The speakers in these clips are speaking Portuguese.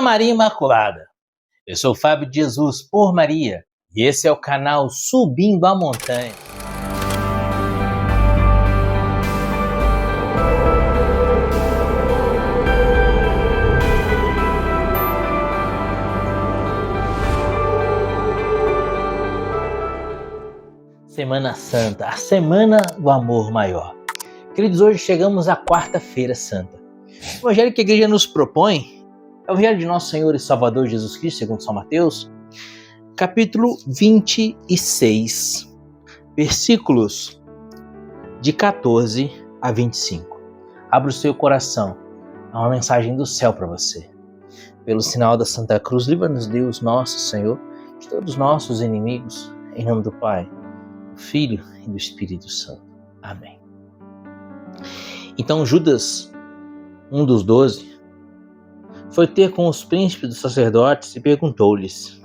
Viva Maria Imaculada! Eu sou o Fábio de Jesus por Maria e esse é o canal Subindo a Montanha. Semana Santa, a Semana do Amor Maior. Queridos, hoje chegamos à Quarta-feira Santa. O Evangelho que a Igreja nos propõe é o Evangelho de Nosso Senhor e Salvador Jesus Cristo, segundo São Mateus, capítulo 26, versículos de 14 a 25. Abra o seu coração, há uma mensagem do céu para você. Pelo sinal da Santa Cruz, livra-nos Deus, nosso Senhor, de todos os nossos inimigos, em nome do Pai, do Filho e do Espírito Santo. Amém. Então Judas, um dos 12, foi ter com os príncipes dos sacerdotes e perguntou-lhes: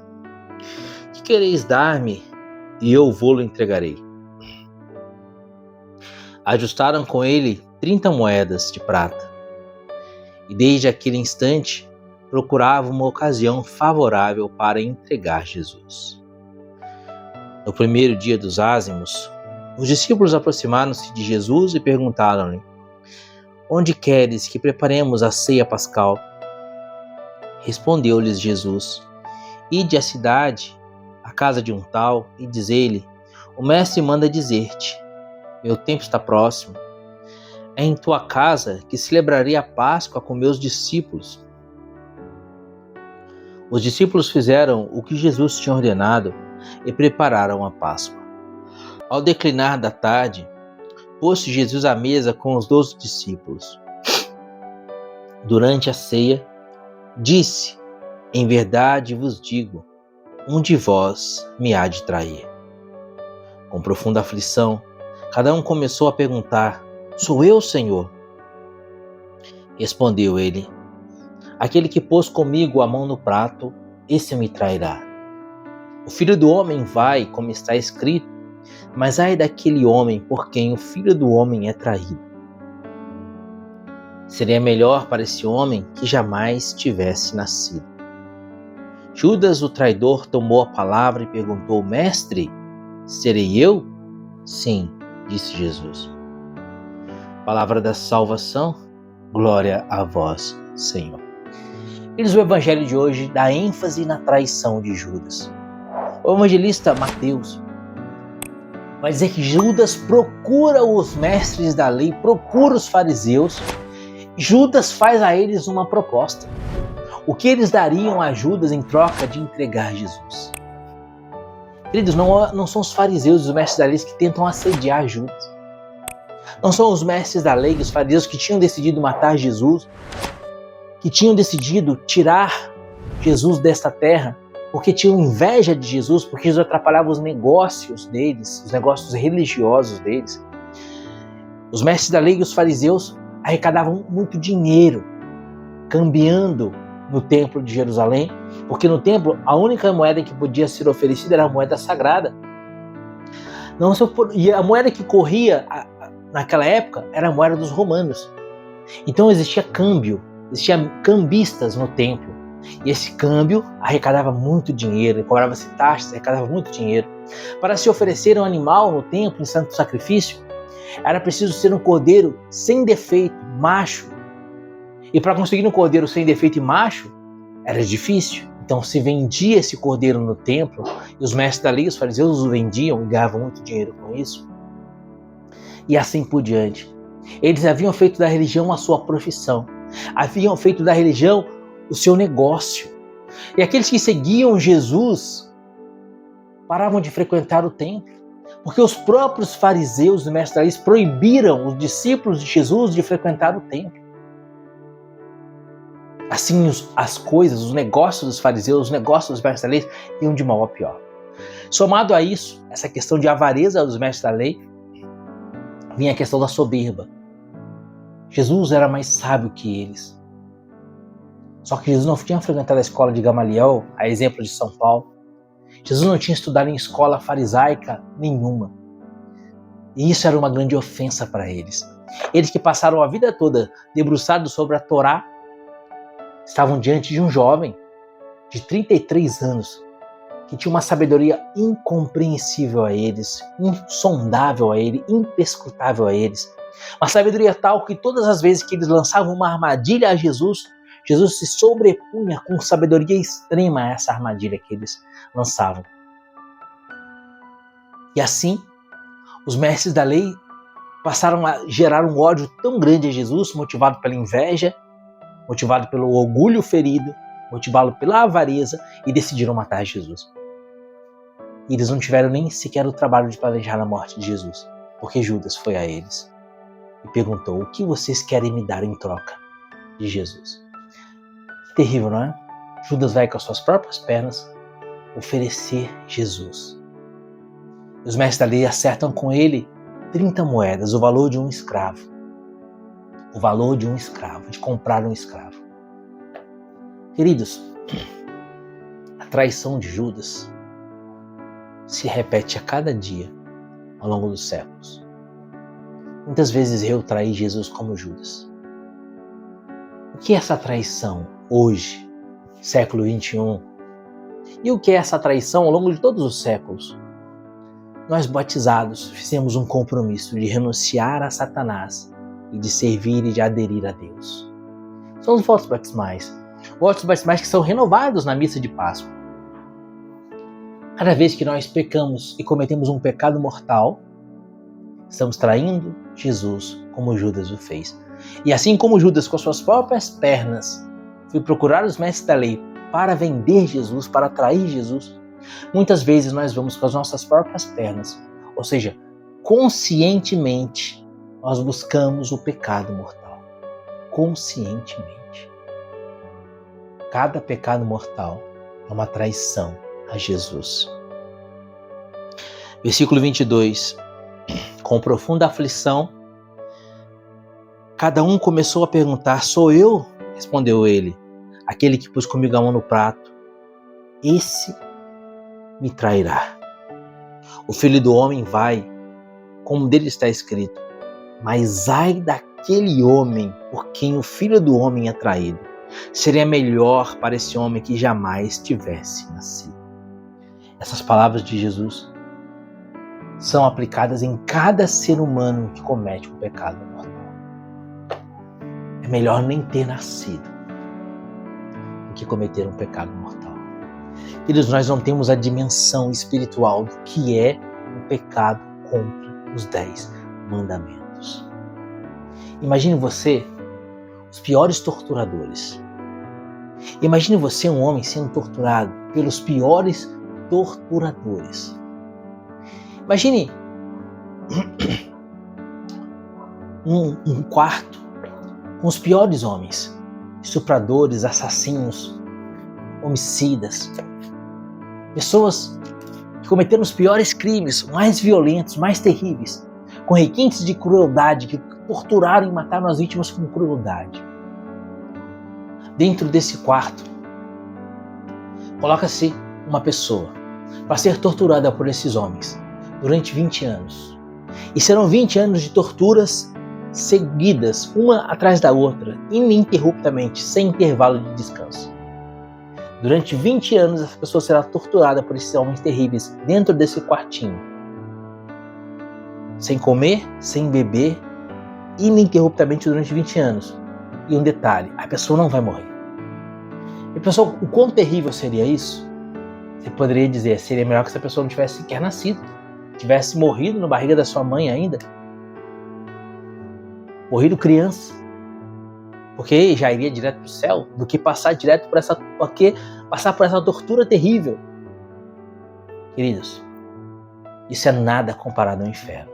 que quereis dar-me e eu vô-lo entregarei? Ajustaram com ele 30 moedas de prata e desde aquele instante procurava uma ocasião favorável para entregar Jesus. No primeiro dia dos ázimos, os discípulos aproximaram-se de Jesus e perguntaram-lhe: onde queres que preparemos a ceia pascal? Respondeu-lhes Jesus: ide à cidade, à casa de um tal, e diz-lhe: o mestre manda dizer-te, meu tempo está próximo. É em tua casa que celebrarei a Páscoa com meus discípulos. Os discípulos fizeram o que Jesus tinha ordenado e prepararam a Páscoa. Ao declinar da tarde, pôs-se Jesus à mesa com os 12 discípulos. Durante a ceia, disse: em verdade vos digo, um de vós me há de trair. Com profunda aflição, cada um começou a perguntar: sou eu, Senhor? Respondeu ele: aquele que pôs comigo a mão no prato, esse me trairá. O Filho do Homem vai, como está escrito, mas ai daquele homem por quem o Filho do Homem é traído. Seria melhor para esse homem que jamais tivesse nascido. Judas, o traidor, tomou a palavra e perguntou: mestre, serei eu? Sim, disse Jesus. Palavra da salvação, glória a vós, Senhor. Eles, o evangelho de hoje dá ênfase na traição de Judas. O evangelista Mateus vai dizer que Judas procura os mestres da lei, procura os fariseus. Judas faz a eles uma proposta. O que eles dariam a Judas em troca de entregar Jesus? Queridos, não são os fariseus e os mestres da lei que tentam assediar Judas. Não são os mestres da lei e os fariseus que tinham decidido matar Jesus, que tinham decidido tirar Jesus desta terra, porque tinham inveja de Jesus, porque Jesus atrapalhava os negócios deles, os negócios religiosos deles. Os mestres da lei e os fariseus arrecadavam muito dinheiro, cambiando no templo de Jerusalém, porque no templo a única moeda que podia ser oferecida era a moeda sagrada. E a moeda que corria naquela época era a moeda dos romanos. Então existia câmbio, existiam cambistas no templo. E esse câmbio arrecadava muito dinheiro, cobrava-se taxas, arrecadava muito dinheiro. Para se oferecer um animal no templo, em santo sacrifício, era preciso ser um cordeiro sem defeito, macho. E para conseguir um cordeiro sem defeito e macho, era difícil. Então se vendia esse cordeiro no templo, e os mestres da lei, os fariseus, o vendiam e ganhavam muito dinheiro com isso. E assim por diante. Eles haviam feito da religião a sua profissão, haviam feito da religião o seu negócio. E aqueles que seguiam Jesus paravam de frequentar o templo, porque os próprios fariseus e mestres da lei proibiram os discípulos de Jesus de frequentar o templo. Assim as coisas, os negócios dos fariseus, os negócios dos mestres da lei iam de mal a pior. Somado a isso, essa questão de avareza dos mestres da lei, vinha a questão da soberba. Jesus era mais sábio que eles. Só que Jesus não tinha frequentado a escola de Gamaliel, a exemplo de São Paulo. Jesus não tinha estudado em escola farisaica nenhuma. E isso era uma grande ofensa para eles. Eles que passaram a vida toda debruçados sobre a Torá, estavam diante de um jovem de 33 anos que tinha uma sabedoria incompreensível a eles, insondável a ele, imperscrutável a eles. Uma sabedoria tal que todas as vezes que eles lançavam uma armadilha a Jesus, Jesus se sobrepunha com sabedoria extrema a essa armadilha que eles lançavam. E assim, os mestres da lei passaram a gerar um ódio tão grande a Jesus, motivado pela inveja, motivado pelo orgulho ferido, motivado pela avareza, e decidiram matar Jesus. E eles não tiveram nem sequer o trabalho de planejar a morte de Jesus, porque Judas foi a eles e perguntou: o que vocês querem me dar em troca de Jesus? Que terrível, não é? Judas vai com as suas próprias pernas oferecer Jesus. Os mestres da lei acertam com ele 30 moedas, o valor de um escravo. O valor de um escravo, de comprar um escravo. Queridos, a traição de Judas se repete a cada dia ao longo dos séculos. Muitas vezes eu traí Jesus como Judas. O que é essa traição hoje, século 21? E o que é essa traição ao longo de todos os séculos? Nós batizados fizemos um compromisso de renunciar a Satanás e de servir e de aderir a Deus. São os votos batismais. Votos batismais que são renovados na missa de Páscoa. Cada vez que nós pecamos e cometemos um pecado mortal, estamos traindo Jesus como Judas o fez. E assim como Judas, com suas próprias pernas, foi procurar os mestres da lei para vender Jesus, para trair Jesus, muitas vezes nós vamos com as nossas próprias pernas, ou seja, conscientemente, nós buscamos o pecado mortal. Conscientemente. Cada pecado mortal é uma traição a Jesus. Versículo 22. Com profunda aflição, cada um começou a perguntar: sou eu? Respondeu ele, aquele que pôs comigo a mão no prato. Esse me trairá. O filho do homem vai, como dele está escrito, mas ai daquele homem por quem o filho do homem é traído. Seria melhor para esse homem que jamais tivesse nascido. Essas palavras de Jesus são aplicadas em cada ser humano que comete um pecado mortal. É melhor nem ter nascido do que cometer um pecado mortal. Queridos, nós não temos a dimensão espiritual do que é o pecado contra os 10 mandamentos. Imagine você os piores torturadores. Imagine você um homem sendo torturado pelos piores torturadores. Imagine um quarto com os piores homens, estupradores, assassinos, homicidas, pessoas que cometeram os piores crimes, mais violentos, mais terríveis, com requintes de crueldade, que torturaram e mataram as vítimas com crueldade. Dentro desse quarto, coloca-se uma pessoa para ser torturada por esses homens durante 20 anos. E serão 20 anos de torturas seguidas, uma atrás da outra, ininterruptamente, sem intervalo de descanso. Durante 20 anos, essa pessoa será torturada por esses homens terríveis dentro desse quartinho. Sem comer, sem beber, ininterruptamente durante 20 anos. E um detalhe, a pessoa não vai morrer. E pessoal, o quão terrível seria isso? Você poderia dizer, seria melhor que essa pessoa não tivesse sequer nascido, tivesse morrido na barriga da sua mãe ainda. Morrido criança, porque já iria direto para o céu, do que passar direto por essa tortura terrível. Queridos, isso é nada comparado ao inferno.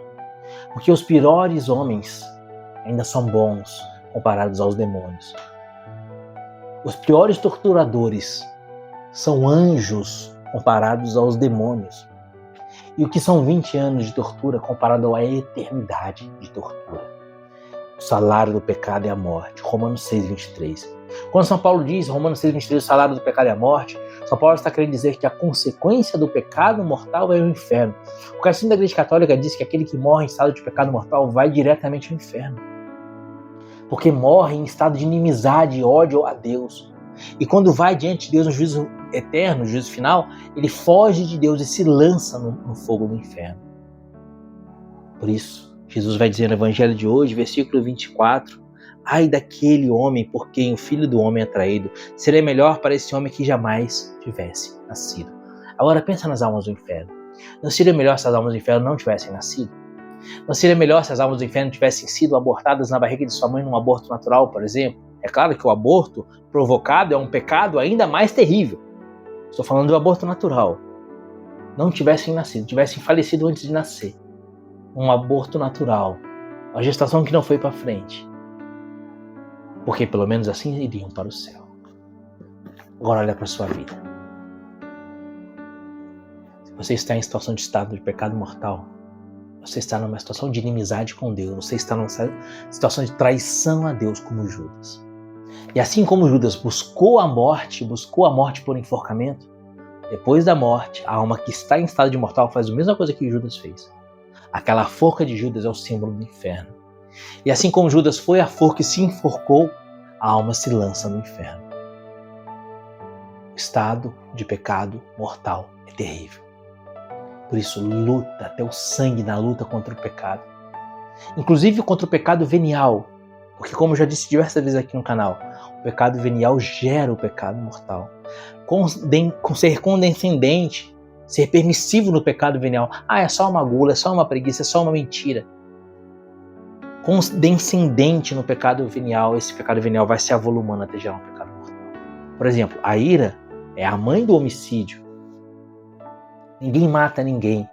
Porque os piores homens ainda são bons comparados aos demônios. Os piores torturadores são anjos comparados aos demônios. E o que são 20 anos de tortura comparado à eternidade de tortura? O salário do pecado é a morte. Romanos 6:23. Quando São Paulo diz, Romanos 6:23, o salário do pecado é a morte, São Paulo está querendo dizer que a consequência do pecado mortal é o inferno. O Catecismo da Igreja Católica diz que aquele que morre em estado de pecado mortal vai diretamente ao inferno. Porque morre em estado de inimizade e ódio a Deus. E quando vai diante de Deus no juízo eterno, no juízo final, ele foge de Deus e se lança no fogo do inferno. Por isso, Jesus vai dizer no Evangelho de hoje, versículo 24, ai daquele homem por quem o Filho do Homem é traído, seria melhor para esse homem que jamais tivesse nascido. Agora pensa nas almas do inferno. Não seria melhor se as almas do inferno não tivessem nascido? Não seria melhor se as almas do inferno tivessem sido abortadas na barriga de sua mãe num aborto natural, por exemplo? É claro que o aborto provocado é um pecado ainda mais terrível. Estou falando do aborto natural. Não tivessem nascido, tivessem falecido antes de nascer. Um aborto natural. Uma gestação que não foi para frente. Porque pelo menos assim iriam para o céu. Agora olha para a sua vida. Se você está em situação de estado de pecado mortal, você está numa situação de inimizade com Deus, você está numa situação de traição a Deus como Judas. E assim como Judas buscou a morte por enforcamento, depois da morte, a alma que está em estado de mortal faz a mesma coisa que Judas fez. Aquela forca de Judas é o símbolo do inferno. E assim como Judas foi a forca e se enforcou, a alma se lança no inferno. O estado de pecado mortal é terrível. Por isso, luta até o sangue na luta contra o pecado. Inclusive contra o pecado venial. Porque como eu já disse diversas vezes aqui no canal, o pecado venial gera o pecado mortal. Com ser condescendente, ser permissivo no pecado venial. É só uma gula, é só uma preguiça, é só uma mentira. Condescendente no pecado venial, esse pecado venial vai se avolumando até gerar um pecado mortal. Por exemplo, a ira é a mãe do homicídio. Ninguém mata ninguém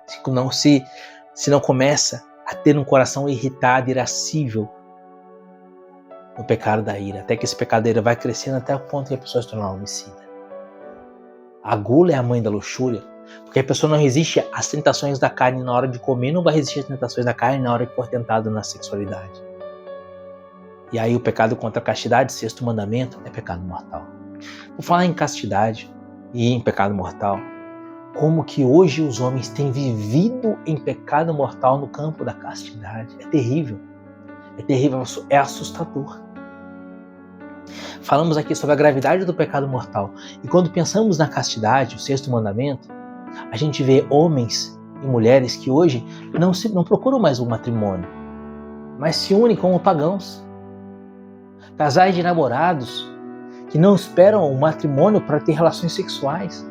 se não começa a ter um coração irritado, irascível no pecado da ira. Até que esse pecado da ira vai crescendo até o ponto que a pessoa se torna homicida. A gula é a mãe da luxúria, porque a pessoa não resiste às tentações da carne na hora de comer, não vai resistir às tentações da carne na hora que for tentado na sexualidade. E aí o pecado contra a castidade, sexto mandamento, é pecado mortal. Por falar em castidade e em pecado mortal, como que hoje os homens têm vivido em pecado mortal no campo da castidade. É terrível, é assustador. Falamos aqui sobre a gravidade do pecado mortal. E quando pensamos na castidade, o sexto mandamento, a gente vê homens e mulheres que hoje não procuram mais o matrimônio, mas se unem como pagãos. Casais de namorados que não esperam o matrimônio para ter relações sexuais.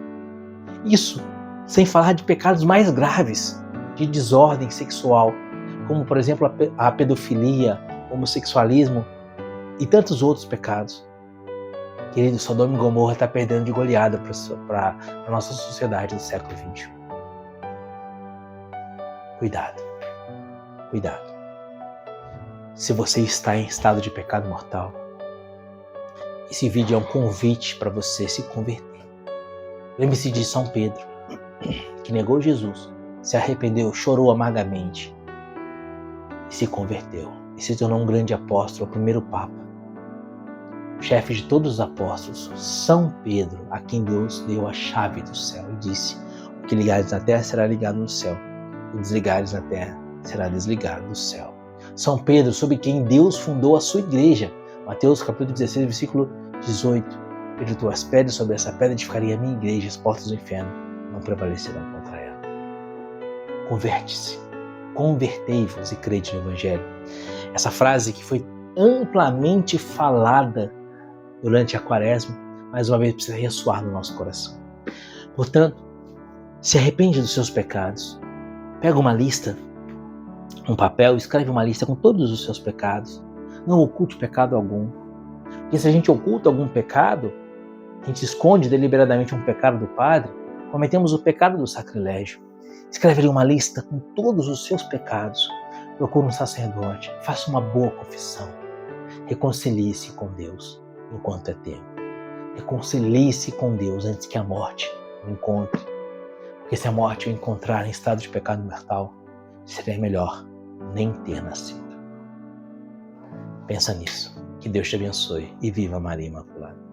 Isso sem falar de pecados mais graves, de desordem sexual, como por exemplo a pedofilia, o homossexualismo e tantos outros pecados. Querido, Sodoma e Gomorra está perdendo de goleada para a nossa sociedade do século XXI. Cuidado. Se você está em estado de pecado mortal, esse vídeo é um convite para você se converter. Lembre-se de São Pedro, que negou Jesus, se arrependeu, chorou amargamente e se converteu. E se tornou um grande apóstolo, o primeiro Papa, chefe de todos os apóstolos, São Pedro, a quem Deus deu a chave do céu e disse: o que ligares na terra será ligado no céu, o que desligares na terra será desligado do céu. São Pedro, sobre quem Deus fundou a sua igreja. Mateus capítulo 16, versículo 18. Pedro, tu as pedras, sobre essa pedra edificaria a minha igreja, as portas do inferno não prevalecerão contra ela. Converte-se, convertei-vos e crede no Evangelho. Essa frase que foi amplamente falada durante a Quaresma, mais uma vez precisa ressoar no nosso coração. Portanto, se arrepende dos seus pecados. Pega uma lista, um papel, escreve uma lista com todos os seus pecados. Não oculte pecado algum. Porque se a gente oculta algum pecado, a gente esconde deliberadamente um pecado do Padre, cometemos o pecado do sacrilégio. Escreve ali uma lista com todos os seus pecados. Procure um sacerdote, faça uma boa confissão. Reconcilie-se com Deus enquanto é tempo. Reconcilie-se com Deus antes que a morte o encontre. Porque se a morte o encontrar em estado de pecado mortal, seria melhor nem ter nascido. Pensa nisso. Que Deus te abençoe e viva Maria Imaculada.